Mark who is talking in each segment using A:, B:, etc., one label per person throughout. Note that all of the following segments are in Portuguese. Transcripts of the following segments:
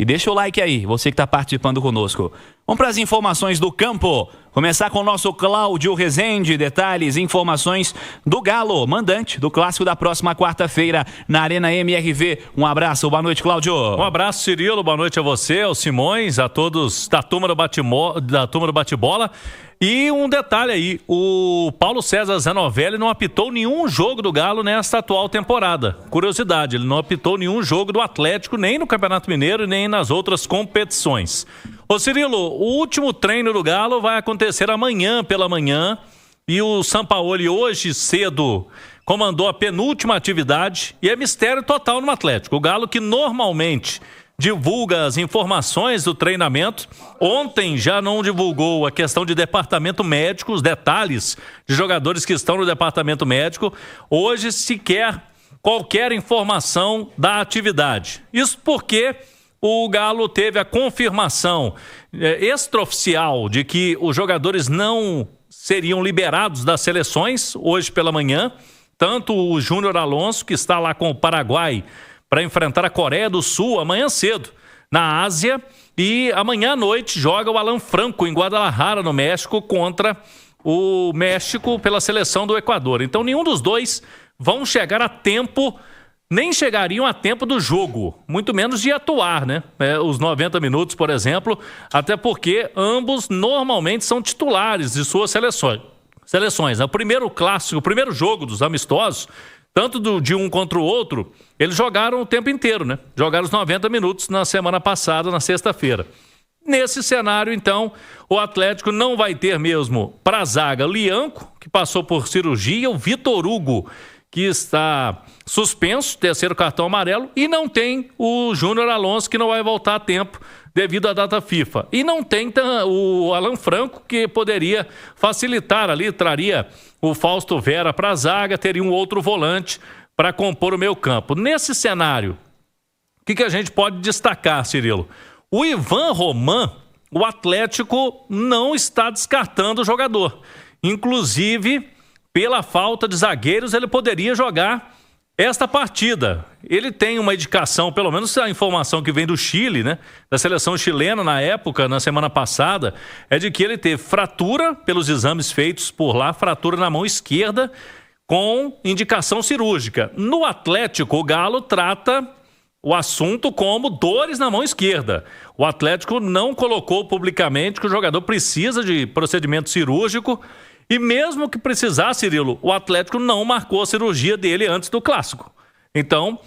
A: E deixa o like aí, você que está participando conosco. Vamos para as informações do campo. Começar com o nosso Cláudio Rezende. Detalhes, informações do Galo, mandante do clássico da próxima quarta-feira na Arena MRV. Um abraço, boa noite, Cláudio.
B: Um abraço, Cirilo, boa noite a você, aos Simões, a todos da turma do bate-bola. E um detalhe aí, o Paulo César Zanovelli não apitou nenhum jogo do Galo nesta atual temporada. Curiosidade, ele não apitou nenhum jogo do Atlético, nem no Campeonato Mineiro, nem nas outras competições. Ô Cirilo, o último treino do Galo vai acontecer amanhã pela manhã e o Sampaoli hoje cedo comandou a penúltima atividade e é mistério total no Atlético. O Galo que normalmente divulga as informações do treinamento. Ontem já não divulgou a questão de departamento médico, os detalhes de jogadores que estão no departamento médico. Hoje sequer qualquer informação da atividade. Isso porque o Galo teve a confirmação extraoficial de que os jogadores não seriam liberados das seleções hoje pela manhã. Tanto o Júnior Alonso, que está lá com o Paraguai para enfrentar a Coreia do Sul amanhã cedo, na Ásia. E amanhã à noite joga o Alan Franco em Guadalajara, no México, contra o México pela seleção do Equador. Então nenhum dos dois vão chegar a tempo, nem chegariam a tempo do jogo, muito menos de atuar, né? Os 90 minutos, por exemplo, até porque ambos normalmente são titulares de suas seleções. O primeiro clássico, o primeiro jogo dos amistosos, tanto de um contra o outro, eles jogaram o tempo inteiro, né? Jogaram os 90 minutos na semana passada, na sexta-feira. Nesse cenário, então, o Atlético não vai ter mesmo para a zaga Lianco, que passou por cirurgia, o Vitor Hugo, que está suspenso, terceiro cartão amarelo, e não tem o Júnior Alonso, que não vai voltar a tempo devido à data FIFA. E não tem o Alan Franco, que poderia facilitar ali, traria o Fausto Vera para a zaga, teria um outro volante para compor o meio campo. Nesse cenário, o que a gente pode destacar, Cirilo? O Ivan Roman, o Atlético não está descartando o jogador. Inclusive, pela falta de zagueiros, ele poderia jogar esta partida. Ele tem uma indicação, pelo menos a informação que vem do Chile, né, da seleção chilena na época, na semana passada, é de que ele teve fratura pelos exames feitos por lá, fratura na mão esquerda com indicação cirúrgica. No Atlético, o Galo trata o assunto como dores na mão esquerda. O Atlético não colocou publicamente que o jogador precisa de procedimento cirúrgico. E mesmo que precisasse, Cirilo, o Atlético não marcou a cirurgia dele antes do clássico. Então,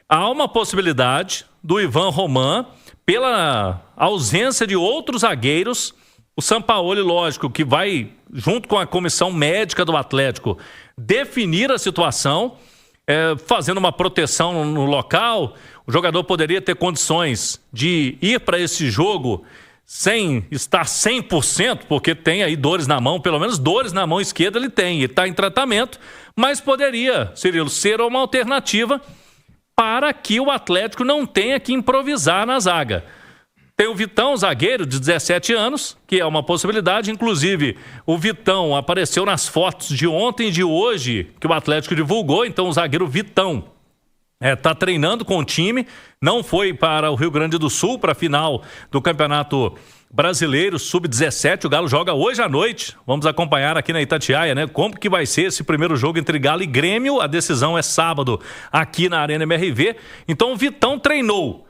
B: há uma possibilidade do Ivan Roman, pela ausência de outros zagueiros, o Sampaoli, lógico, que vai, junto com a comissão médica do Atlético, definir a situação, fazendo uma proteção no local. O jogador poderia ter condições de ir para esse jogo sem estar 100%, porque tem aí dores na mão, pelo menos dores na mão esquerda ele tem, ele está em tratamento, mas poderia, Cirilo, ser uma alternativa para que o Atlético não tenha que improvisar na zaga. Tem o Vitão, zagueiro de 17 anos, que é uma possibilidade, inclusive o Vitão apareceu nas fotos de ontem e de hoje, que o Atlético divulgou, então o zagueiro Vitão está treinando com o time, não foi para o Rio Grande do Sul para a final do Campeonato Brasileiro Sub-17. O Galo joga hoje à noite. Vamos acompanhar aqui na Itatiaia, né? Como que vai ser esse primeiro jogo entre Galo e Grêmio. A decisão é sábado aqui na Arena MRV. Então o Vitão treinou.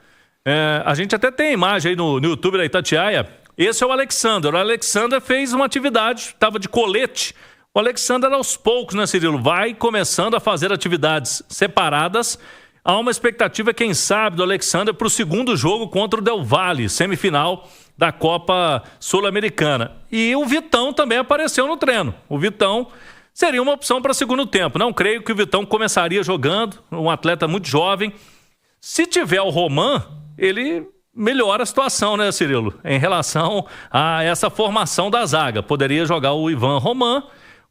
B: A gente até tem a imagem aí no YouTube da Itatiaia. Esse é o Alexander. O Alexander fez uma atividade, estava de colete. O Alexander, aos poucos, né, Cirilo, vai começando a fazer atividades separadas. Há uma expectativa, quem sabe, do Alexander para o segundo jogo contra o Del Valle, semifinal da Copa Sul-Americana. E o Vitão também apareceu no treino. O Vitão seria uma opção para segundo tempo. Não creio que o Vitão começaria jogando, um atleta muito jovem. Se tiver o Roman, ele melhora a situação, né, Cirilo? Em relação a essa formação da zaga. Poderia jogar o Ivan Roman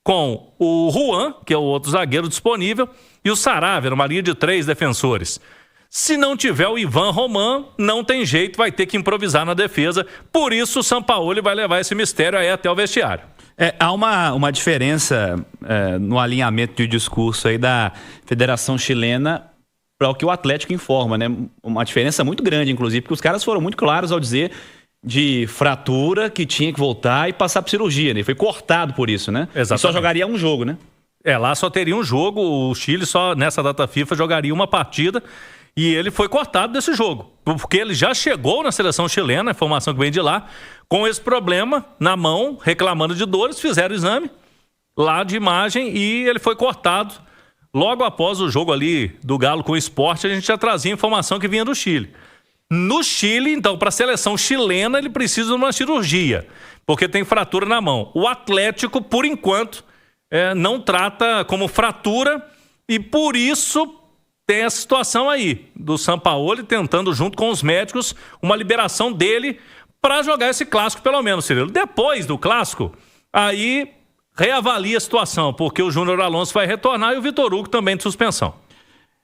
B: com o Juan, que é o outro zagueiro disponível, e o Saravia, numa linha de 3 defensores. Se não tiver o Ivan Roman, não tem jeito, vai ter que improvisar na defesa. Por isso o Sampaoli vai levar esse mistério aí até o vestiário.
A: Há uma diferença no alinhamento de discurso aí da Federação Chilena para o que o Atlético informa, né? Uma diferença muito grande, inclusive, porque os caras foram muito claros ao dizer de fratura que tinha que voltar e passar por cirurgia, né? Foi cortado por isso, né?
B: Exatamente.
A: E só jogaria um jogo, né?
B: Lá só teria um jogo, o Chile só nessa data FIFA jogaria uma partida e ele foi cortado desse jogo, porque ele já chegou na seleção chilena, a informação que vem de lá, com esse problema na mão, reclamando de dores, fizeram o exame lá de imagem e ele foi cortado. Logo após o jogo ali do Galo com o Sport, a gente já trazia informação que vinha do Chile. No Chile, então, para a seleção chilena, ele precisa de uma cirurgia, porque tem fratura na mão. O Atlético, por enquanto, não trata como fratura e por isso tem essa situação aí do Sampaoli tentando, junto com os médicos, uma liberação dele para jogar esse clássico, pelo menos, Cirilo. Depois do clássico, aí reavalia a situação, porque o Júnior Alonso vai retornar e o Vitor Hugo também de suspensão.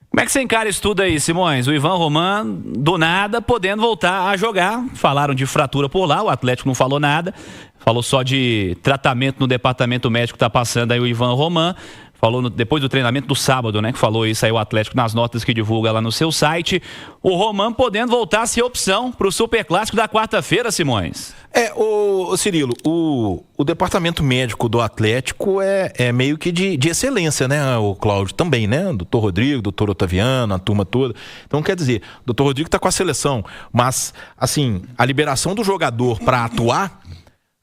A: Como é que você encara isso tudo aí, Simões? O Ivan Roman, do nada, podendo voltar a jogar. Falaram de fratura por lá, o Atlético não falou nada. Falou só de tratamento no departamento médico que tá passando aí o Ivan Roman. Falou depois do treinamento do sábado, né? Que falou isso aí o Atlético nas notas que divulga lá no seu site. O Roman podendo voltar a ser opção pro Superclássico da quarta-feira, Simões.
C: O Cirilo, o departamento médico do Atlético é meio que de excelência, né? O Cláudio também, né? Doutor Rodrigo, doutor Otaviano, a turma toda. Então, quer dizer, o doutor Rodrigo tá com a seleção, mas, assim, a liberação do jogador para atuar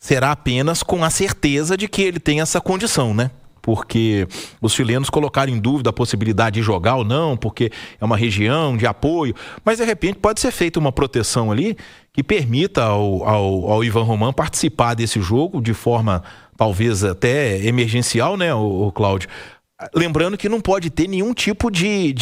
C: será apenas com a certeza de que ele tem essa condição, né? Porque os chilenos colocaram em dúvida a possibilidade de jogar ou não, porque é uma região de apoio, mas de repente pode ser feita uma proteção ali que permita ao Ivan Roman participar desse jogo de forma talvez até emergencial, né, o Cláudio? Lembrando que não pode ter nenhum tipo de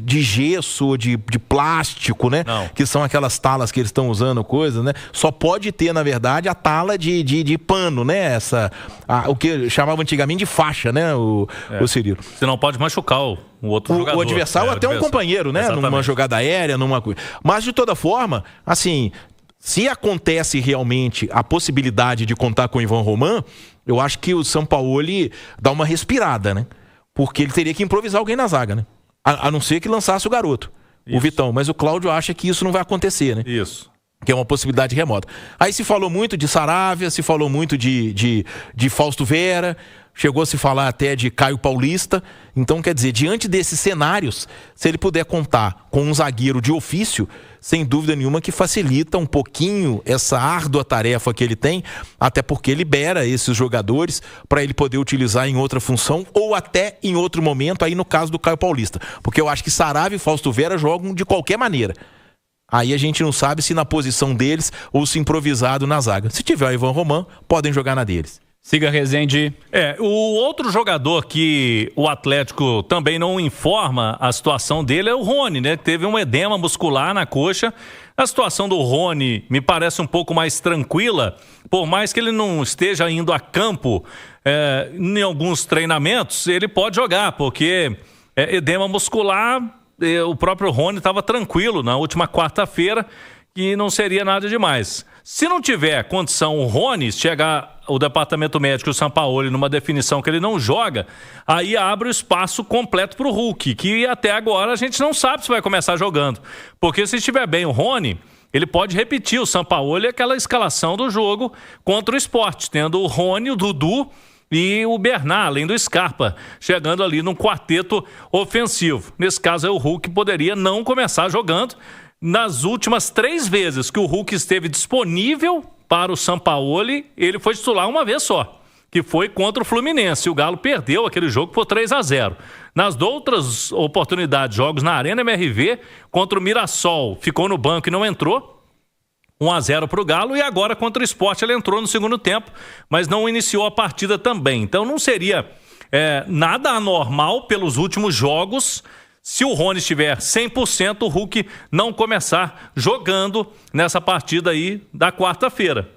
C: gesso, de plástico, né?
B: Não.
C: Que são aquelas talas que eles estão usando, coisas, né? Só pode ter, na verdade, a tala de pano, né? O que chamava antigamente de faixa, né? O Cirilo.
B: Você não pode machucar o outro jogador.
C: O adversário até um companheiro, né?
B: Exatamente.
C: Numa jogada aérea, numa coisa. Mas, de toda forma, assim, se acontece realmente a possibilidade de contar com o Ivan Roman, eu acho que o Sampaoli dá uma respirada, né? Porque ele teria que improvisar alguém na zaga, né? A não ser que lançasse o garoto, o Vitão. Mas o Cláudio acha que isso não vai acontecer, né?
B: Isso.
C: Que é uma possibilidade remota. Aí se falou muito de Saravia, se falou muito de Fausto Vera, chegou a se falar até de Caio Paulista. Então, quer dizer, diante desses cenários, se ele puder contar com um zagueiro de ofício, sem dúvida nenhuma que facilita um pouquinho essa árdua tarefa que ele tem, até porque libera esses jogadores para ele poder utilizar em outra função ou até em outro momento, aí no caso do Caio Paulista. Porque eu acho que Saravia e Fausto Vera jogam de qualquer maneira. Aí a gente não sabe se na posição deles ou se improvisado na zaga. Se tiver o Ivan Roman, podem jogar na deles.
A: Siga Rezende.
B: O outro jogador que o Atlético também não informa a situação dele é o Rony, né? Teve um edema muscular na coxa. A situação do Rony me parece um pouco mais tranquila, por mais que ele não esteja indo a campo em alguns treinamentos, ele pode jogar, porque edema muscular, o próprio Rony estava tranquilo na última quarta-feira, que não seria nada demais. Se não tiver condição o Rony chegar o departamento médico e o Sampaoli numa definição que ele não joga, aí abre o espaço completo para o Hulk, que até agora a gente não sabe se vai começar jogando. Porque se estiver bem o Rony, ele pode repetir o Sampaoli aquela escalação do jogo contra o Sport, tendo o Rony, o Dudu e o Bernard, além do Scarpa, chegando ali num quarteto ofensivo. Nesse caso, o Hulk poderia não começar jogando. Nas últimas 3 vezes que o Hulk esteve disponível para o Sampaoli, ele foi titular uma vez só, que foi contra o Fluminense. O Galo perdeu aquele jogo por 3-0. Nas outras oportunidades, jogos na Arena MRV, contra o Mirassol, ficou no banco e não entrou. 1-0 para o Galo, e agora contra o Sport ele entrou no segundo tempo, mas não iniciou a partida também. Então não seria nada anormal pelos últimos jogos se o Rony estiver 100%, o Hulk não começar jogando nessa partida aí da quarta-feira.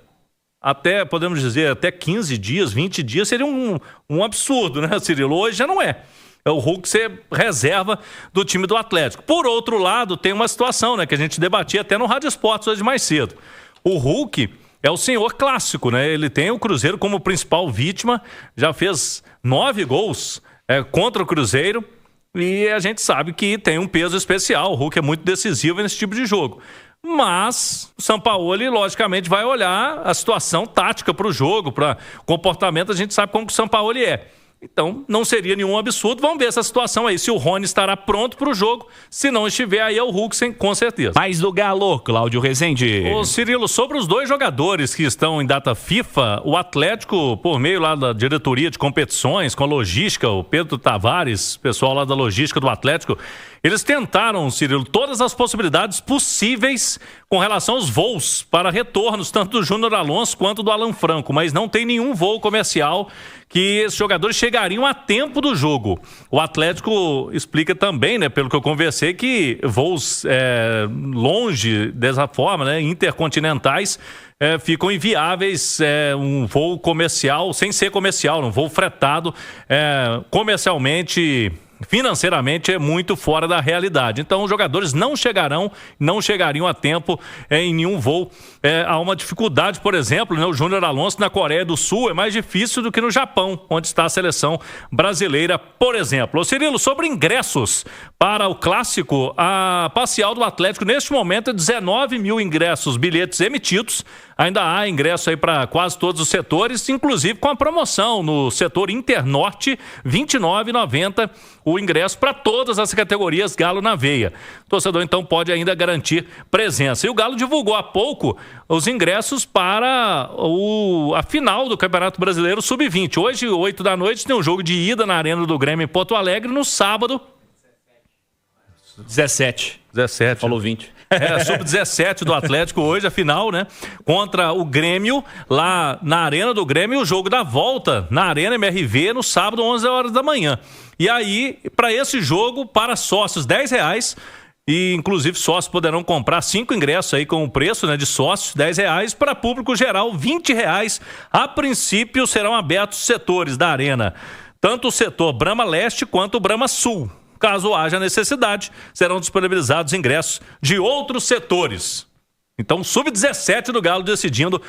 B: Até, podemos dizer, até 15 dias, 20 dias seria um absurdo, né, Cirilo? Hoje já não é. É o Hulk ser reserva do time do Atlético. Por outro lado, tem uma situação, né, que a gente debatia até no Rádio Esportes hoje mais cedo. O Hulk é o senhor clássico, né? Ele tem o Cruzeiro como principal vítima, já fez 9 gols contra o Cruzeiro. E a gente sabe que tem um peso especial. O Hulk é muito decisivo nesse tipo de jogo. Mas o Sampaoli, logicamente, vai olhar a situação tática para o jogo, para comportamento. A gente sabe como que o Sampaoli é. Então, não seria nenhum absurdo. Vamos ver essa situação aí, se o Rony estará pronto para o jogo. Se não estiver, aí é o Hulk, com certeza.
A: Mais do Galo, Cláudio Rezende.
B: Ô, Cirilo, sobre os dois jogadores que estão em data FIFA, o Atlético, por meio lá da diretoria de competições, com a logística, o Pedro Tavares, pessoal lá da logística do Atlético, eles tentaram, Cirilo, todas as possibilidades possíveis com relação aos voos para retornos, tanto do Júnior Alonso quanto do Alan Franco, mas não tem nenhum voo comercial que esses jogadores chegariam a tempo do jogo. O Atlético explica também, né, pelo que eu conversei, que voos longe dessa forma, né, intercontinentais, ficam inviáveis, um voo comercial, sem ser comercial, um voo fretado, comercialmente, financeiramente é muito fora da realidade. Então os jogadores não chegariam a tempo em nenhum voo. Há uma dificuldade, por exemplo, né, o Júnior Alonso na Coreia do Sul é mais difícil do que no Japão, onde está a seleção brasileira, por exemplo. Ô Cirilo, sobre ingressos para o clássico, a parcial do Atlético neste momento é 19 mil ingressos, bilhetes emitidos. Ainda há ingresso aí para quase todos os setores, inclusive com a promoção no setor Internorte, R$ 29,90 o ingresso para todas as categorias Galo na veia. O torcedor então pode ainda garantir presença. E o Galo divulgou há pouco os ingressos para a final do Campeonato Brasileiro Sub-20. Hoje, 8 da noite, tem um jogo de ida na Arena do Grêmio em Porto Alegre. No sábado...
A: 17. Falou 20.
B: Sub-17 do Atlético hoje, a final, né? Contra o Grêmio, lá na Arena do Grêmio, o jogo da volta na Arena MRV no sábado, 11 horas da manhã. E aí, para esse jogo, para sócios, R$10, e inclusive sócios poderão comprar 5 ingressos aí com o preço, né, de sócios, R$10, para público geral, R$20. A princípio, serão abertos os setores da Arena, tanto o setor Brama Leste quanto o Brama Sul. Caso haja necessidade, serão disponibilizados ingressos de outros setores. Então, Sub-17 do Galo decidindo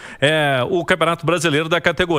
B: o Campeonato Brasileiro da categoria.